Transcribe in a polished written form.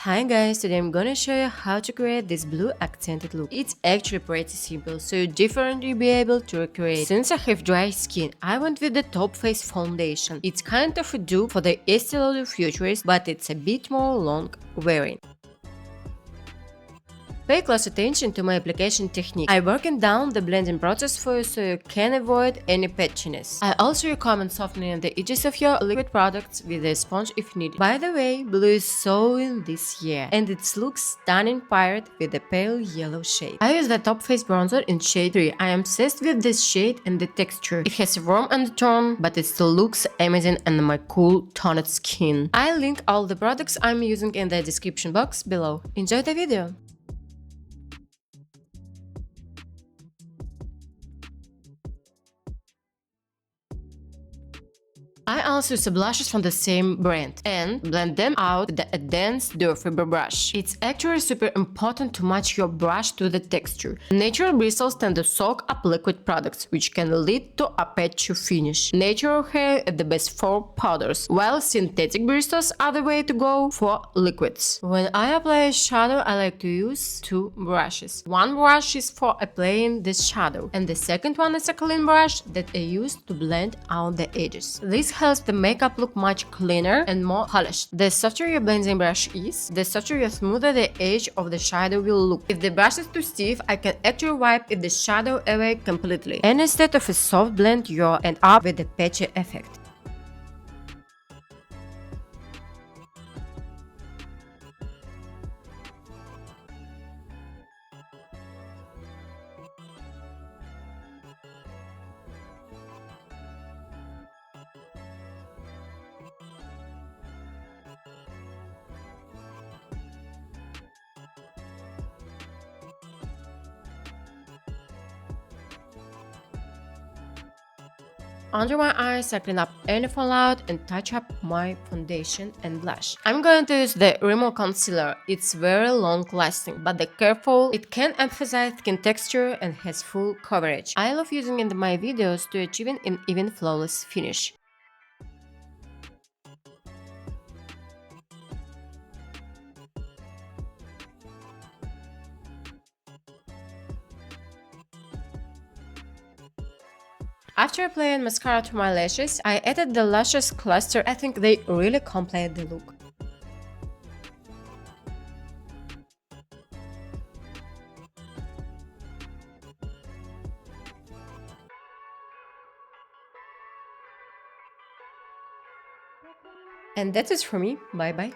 Hi guys, today I'm gonna show you how to create this blue accented look. It's actually pretty simple, so you definitely be able to recreate. Since I have dry skin, I went with the Top Face foundation. It's kind of a dupe for the Estee Lauder Futurist, but it's a bit more long wearing. Pay close attention to my application technique. I'm working down the blending process for you so you can avoid any patchiness. I also recommend softening the edges of your liquid products with a sponge if needed. By the way, blue is so in this year, and it looks stunning paired with a pale yellow shade. I use the Top Face bronzer in shade 3. I am obsessed with this shade and the texture. It has a warm undertone, but it still looks amazing on my cool toned skin. I'll link all the products I'm using in the description box below. Enjoy the video! I also use blushes from the same brand and blend them out with a dense duo fiber brush. It's actually super important to match your brush to the texture. Natural bristles tend to soak up liquid products, which can lead to a patchy finish. Natural hair is the best for powders, while synthetic bristles are the way to go for liquids. When I apply a shadow, I like to use two brushes. One brush is for applying the shadow, and the second one is a clean brush that I use to blend out the edges. This helps the makeup look much cleaner and more polished. The softer your blending brush is, the softer and smoother the edge of the shadow will look. If the brush is too stiff, I can actually wipe the shadow away completely. And instead of a soft blend, you end up with a patchy effect. Under my eyes, I clean up any fallout and touch up my foundation and blush. I'm going to use the Rimmel Concealer. It's very long lasting, but the careful, it can emphasize skin texture and has full coverage. I love using it in my videos to achieve an even flawless finish. After applying mascara to my lashes, I added the lashes cluster. I think they really complete the look. And that's it for me. Bye bye.